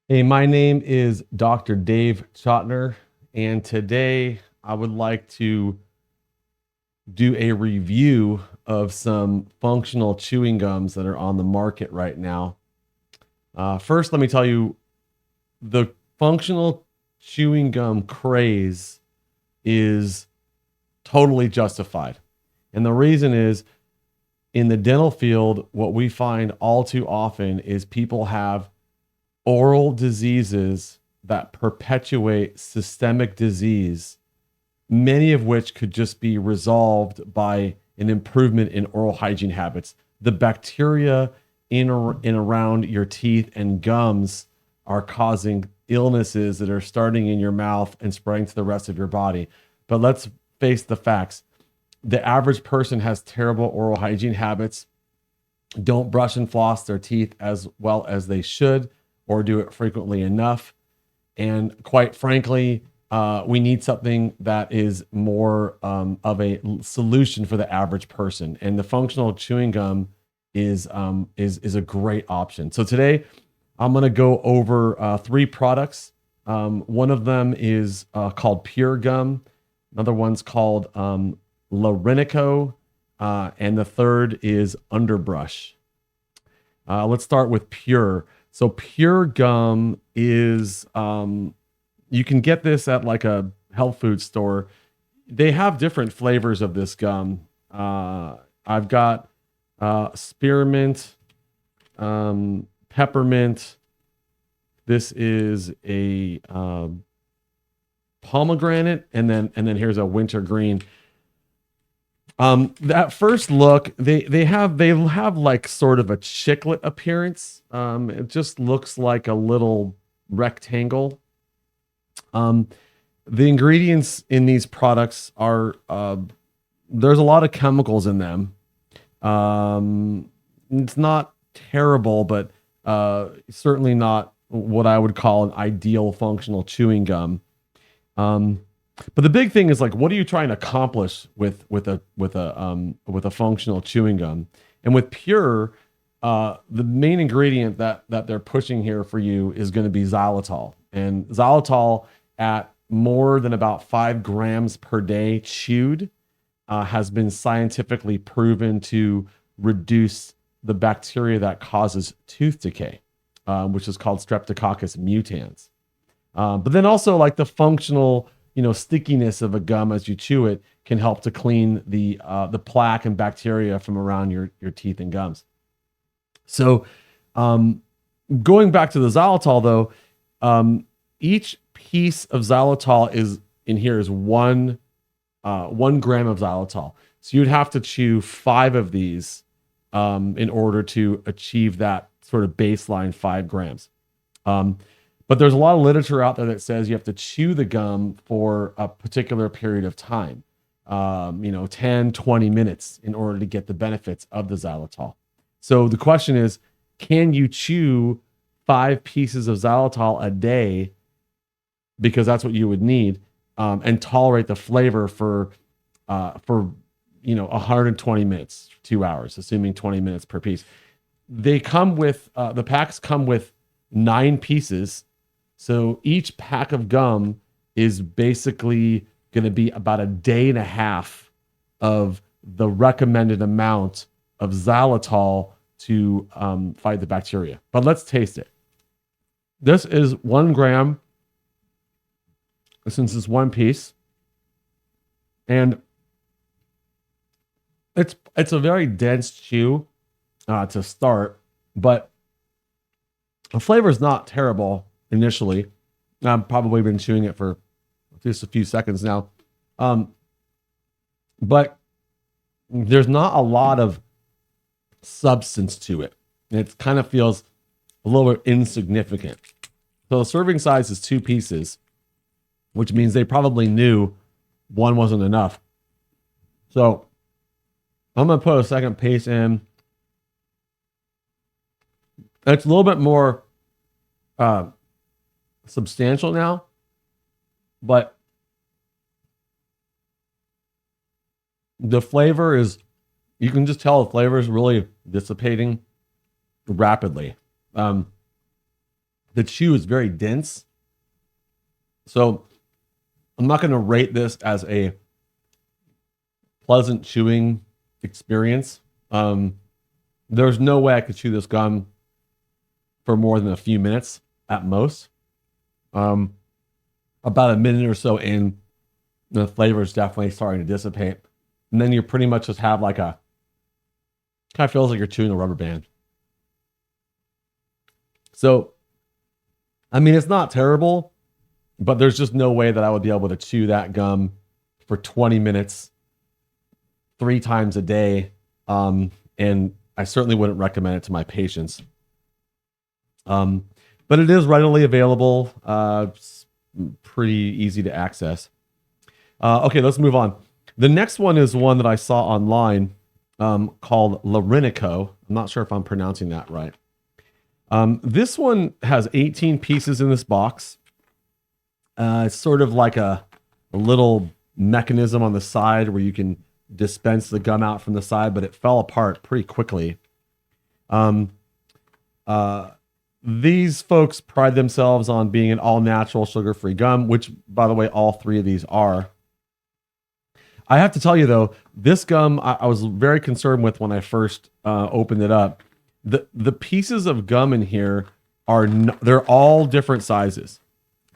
Hey, my name is Dr. Dave Chotner, and today I would like to do a review of some functional chewing gums that are on the market right now. First, let me tell you the functional chewing gum craze is totally justified. And the reason is in the dental field, what we find all too often is people have oral diseases that perpetuate systemic disease, many of which could just be resolved by an improvement in oral hygiene habits. The bacteria in and around your teeth and gums are causing illnesses that are starting in your mouth and spreading to the rest of your body. But let's face the facts. The average person has terrible oral hygiene habits, don't brush and floss their teeth as well as they should, or do it frequently enough. And quite frankly, we need something that is more of a solution for the average person. And the functional chewing gum is a great option. So today, I'm going to go over three products. One of them is called Pure Gum. Another one's called Larinico, and the third is Underbrush. Let's start with Pure. So Pure Gum is you can get this at like a health food store. They have different flavors of this gum. I've got spearmint, peppermint. This is a pomegranate, and then here's a wintergreen. That first look, they have like sort of a chiclet appearance. It just looks like a little rectangle. Um, the ingredients in these products are there's a lot of chemicals in them. It's not terrible, but certainly not what I would call an ideal functional chewing gum. Um, but the big thing is like, what are you trying to accomplish with a functional chewing gum? And with Pure, the main ingredient that they're pushing here for you is going to be xylitol, and xylitol at more than about 5 grams per day chewed has been scientifically proven to reduce the bacteria that causes tooth decay, which is called Streptococcus mutans. But then also like the functional, stickiness of a gum as you chew it can help to clean the plaque and bacteria from around your teeth and gums. So, going back to the xylitol though, each piece of xylitol is in here is 1 gram of xylitol. So you'd have to chew 5 of these in order to achieve that sort of baseline 5 grams. But there's a lot of literature out there that says you have to chew the gum for a particular period of time, 10, 20 minutes in order to get the benefits of the xylitol. So the question is, can you chew 5 pieces of xylitol a day, because that's what you would need, and tolerate the flavor for 120 minutes, 2 hours, assuming 20 minutes per piece. They come with the packs come with 9 pieces. So each pack of gum is basically going to be about a day and a half of the recommended amount of xylitol to fight the bacteria. But let's taste it. This is 1 gram, since it's 1 piece, and it's a very dense chew to start, but the flavor is not terrible initially. I've probably been chewing it for just a few seconds now, but there's not a lot of substance to it. It kind of feels a little bit insignificant. So the serving size is 2 pieces, which means they probably knew one wasn't enough. So I'm going to put a second piece in. It's a little bit more substantial now, but the flavor is, you can just tell the flavor is really dissipating rapidly. The chew is very dense. So I'm not going to rate this as a pleasant chewing experience. There's no way I could chew this gum for more than a few minutes at most. About a minute or so in, the flavor is definitely starting to dissipate. And then you pretty much just have like a, kind of feels like you're chewing a rubber band. So, I mean, it's not terrible, but there's just no way that I would be able to chew that gum for 20 minutes, 3 times a day. And I certainly wouldn't recommend it to my patients. But it is readily available. It's pretty easy to access. Okay, let's move on. The next one is one that I saw online called Larinico. I'm not sure if I'm pronouncing that right. This one has 18 pieces in this box. It's sort of like a little mechanism on the side where you can dispense the gum out from the side, but it fell apart pretty quickly. These folks pride themselves on being an all-natural, sugar-free gum, which, by the way, all 3 of these are. I have to tell you, though, this gum I was very concerned with when I first opened it up. The pieces of gum in here they're all different sizes.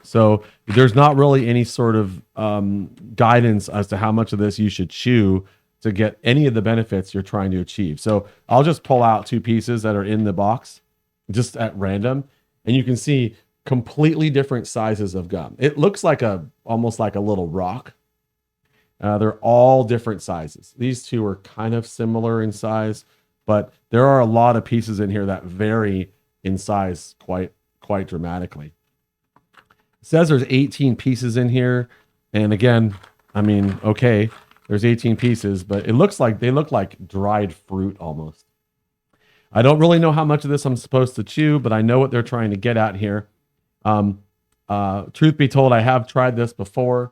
So there's not really any sort of guidance as to how much of this you should chew to get any of the benefits you're trying to achieve. So I'll just pull out 2 pieces that are in the box just at random, and you can see completely different sizes of gum. It looks like almost like a little rock. They're all different sizes. These 2 are kind of similar in size, but there are a lot of pieces in here that vary in size quite dramatically. It says there's 18 pieces in here. And again, I mean, okay, there's 18 pieces, but they look like dried fruit almost. I don't really know how much of this I'm supposed to chew, but I know what they're trying to get at here. Truth be told, I have tried this before.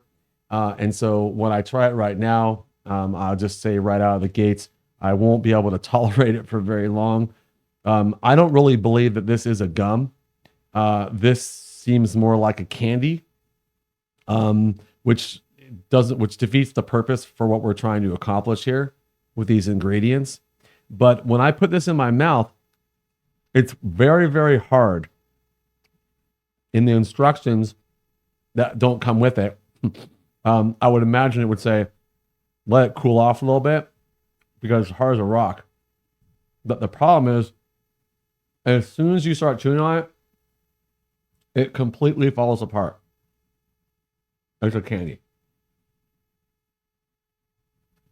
And so when I try it right now, I'll just say right out of the gates, I won't be able to tolerate it for very long. I don't really believe that this is a gum. This seems more like a candy, which defeats the purpose for what we're trying to accomplish here with these ingredients. But when I put this in my mouth, it's very, very hard. In the instructions that don't come with it, I would imagine it would say, let it cool off a little bit because it's hard as a rock. But the problem is, as soon as you start chewing on it, it completely falls apart. It's a candy.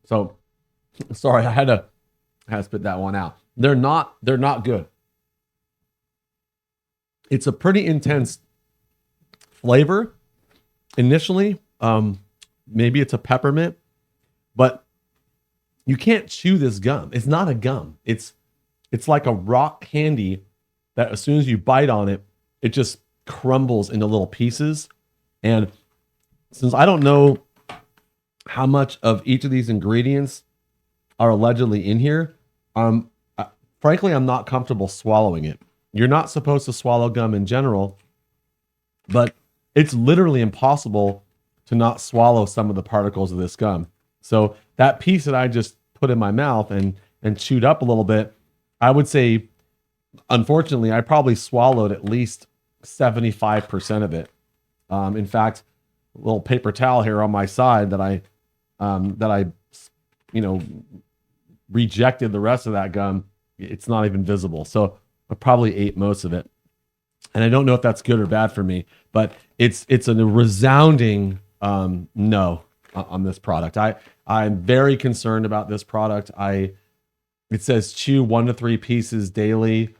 So, sorry, I had to spit that one out. They're not good. It's a pretty intense flavor initially. Maybe it's a peppermint, but you can't chew this gum. It's not a gum. It's like a rock candy that as soon as you bite on it, it just crumbles into little pieces. And since I don't know how much of each of these ingredients are allegedly in here, frankly, I'm not comfortable swallowing it. You're not supposed to swallow gum in general, but it's literally impossible to not swallow some of the particles of this gum. So that piece that I just put in my mouth and chewed up a little bit, I would say, unfortunately, I probably swallowed at least 75% of it. In fact, a little paper towel here on my side that I rejected the rest of that gum. It's not even visible. So I probably ate most of it. And I don't know if that's good or bad for me, but it's a resounding no on this product. I'm very concerned about this product. It says chew 1 to 3 pieces daily.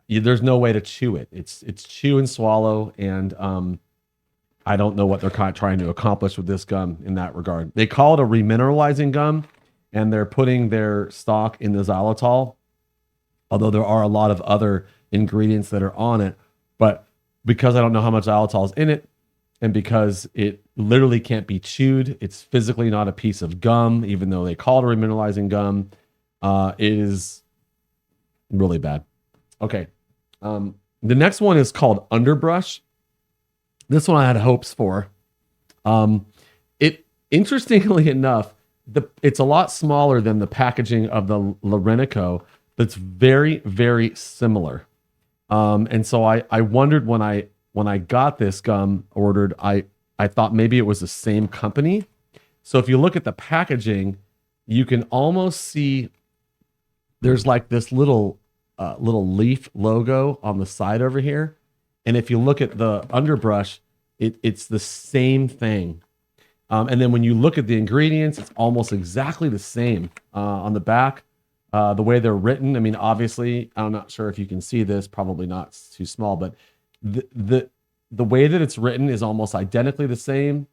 There's no way to chew it. It's chew and swallow, and I don't know what they're trying to accomplish with this gum in that regard. They call it a remineralizing gum, and they're putting their stock in the xylitol, although there are a lot of other ingredients that are on it. But because I don't know how much xylitol is in it, and because it literally can't be chewed, it's physically not a piece of gum, even though they call it a remineralizing gum. It is really bad. Okay. The next one is called Underbrush. This one I had hopes for. It interestingly enough, it's a lot smaller than the packaging of the Lorenico, but it's very, very similar. And so I wondered when I got this gum ordered, I thought maybe it was the same company. So if you look at the packaging, you can almost see there's like this little leaf logo on the side over here. And if you look at the underbrush, it's the same thing. And then when you look at the ingredients, it's almost exactly the same on the back. The way they're written, I mean, obviously, I'm not sure if you can see this, probably not, it's too small, but the way that it's written is almost identically the same.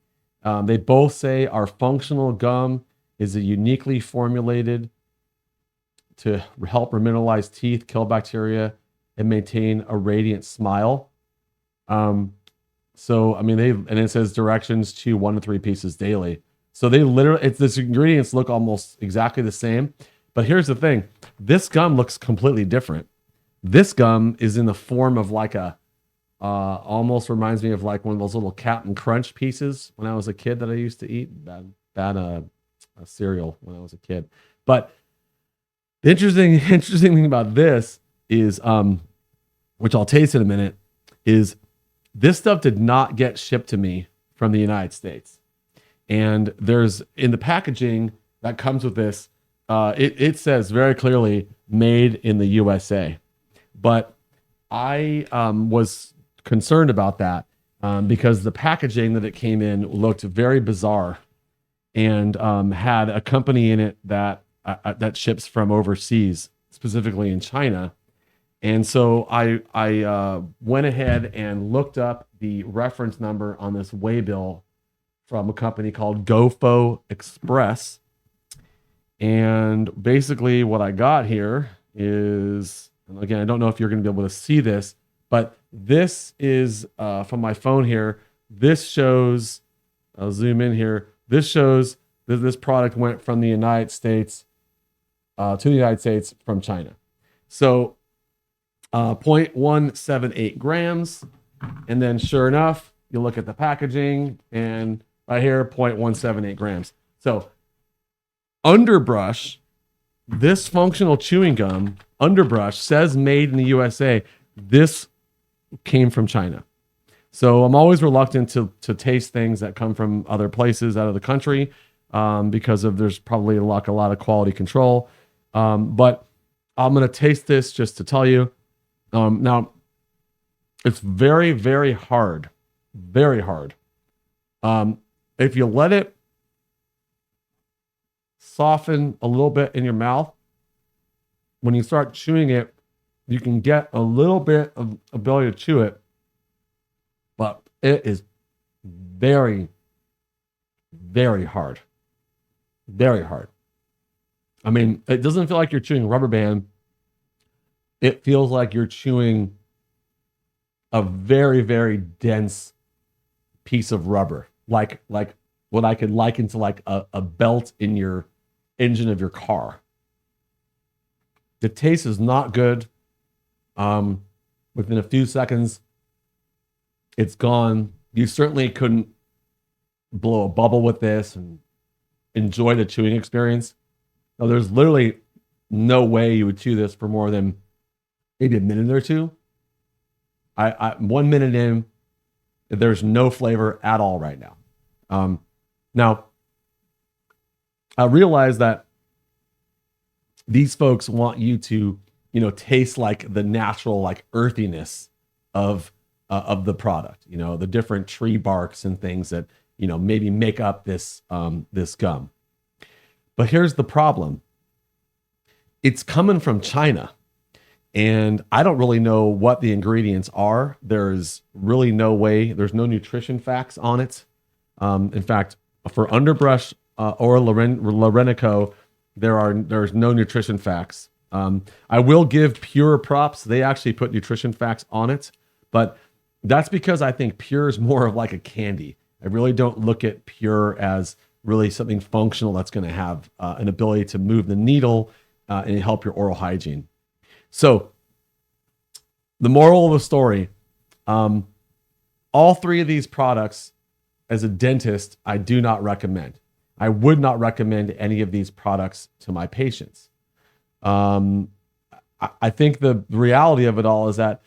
They both say our functional gum is a uniquely formulated to help remineralize teeth, kill bacteria, and maintain a radiant smile. So, I mean, and it says directions to 1 to 3 pieces daily. So they literally, this ingredients look almost exactly the same. But here's the thing. This gum looks completely different. This gum is in the form of like almost reminds me of like one of those little Captain Crunch pieces when I was a kid that I used to eat. Bad cereal when I was a kid. But the interesting thing about this is, which I'll taste in a minute, is this stuff did not get shipped to me from the United States. And there's in the packaging that comes with this, it says very clearly made in the USA. But I was concerned about that because the packaging that it came in looked very bizarre and had a company in it that ships from overseas, specifically in China. And so I went ahead and looked up the reference number on this waybill from a company called GoFo Express. And basically what I got here is, and again, I don't know if you're going to be able to see this, but this is from my phone here. This shows, I'll zoom in here. This shows that this product went from the United States to the United States from China. So 0.178 grams. And then sure enough, you look at the packaging and right here, 0.178 grams. So Underbrush, this functional chewing gum, Underbrush, says made in the USA. This came from China. So I'm always reluctant to taste things that come from other places out of the country because there's probably a lot of quality control. But I'm going to taste this just to tell you. Now, it's very, very hard. Very hard. If you let it soften a little bit in your mouth, when you start chewing it, you can get a little bit of ability to chew it, but it is very, very hard. Very hard. I mean, it doesn't feel like you're chewing rubber band. It feels like you're chewing a very, very dense piece of rubber, like what I could liken to like a belt in your engine of your car. The taste is not good. Within a few seconds, it's gone. You certainly couldn't blow a bubble with this and enjoy the chewing experience. Now, there's literally no way you would chew this for more than maybe a minute or two. I 1 minute in, there's no flavor at all right now. Now, I realize that these folks want you to, taste like the natural, like earthiness of the product. The different tree barks and things that maybe make up this gum. But here's the problem: it's coming from China, and I don't really know what the ingredients are. There's really no way. There's no nutrition facts on it. In fact, for Underbrush or Lorenico, there's no nutrition facts. I will give Pure props. They actually put nutrition facts on it, but that's because I think Pure is more of like a candy. I really don't look at Pure as really something functional that's going to have an ability to move the needle and help your oral hygiene. So the moral of the story, all three of these products, as a dentist, I do not recommend. I would not recommend any of these products to my patients. I think the reality of it all is that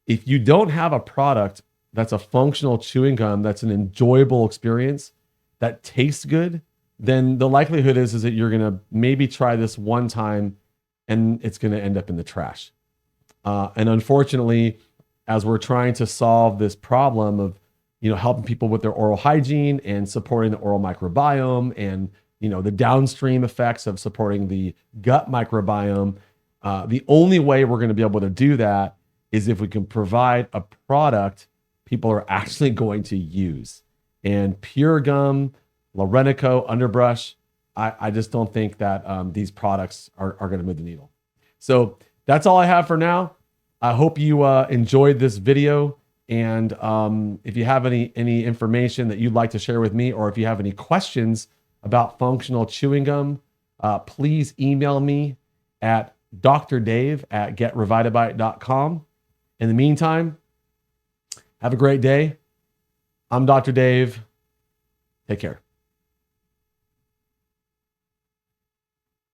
if you don't have a product that's a functional chewing gum, that's an enjoyable experience, that tastes good, then the likelihood is that you're going to maybe try this one time and it's going to end up in the trash. And unfortunately, as we're trying to solve this problem of, helping people with their oral hygiene and supporting the oral microbiome and, the downstream effects of supporting the gut microbiome, the only way we're going to be able to do that is if we can provide a product people are actually going to use. And Pure Gum, Lorenico, Underbrush, I just don't think that these products are going to move the needle. So that's all I have for now. I hope you enjoyed this video. And if you have any information that you'd like to share with me, or if you have any questions about functional chewing gum, please email me at drdave@getrevitabyte.com. In the meantime, have a great day. I'm Dr. Dave. Take care.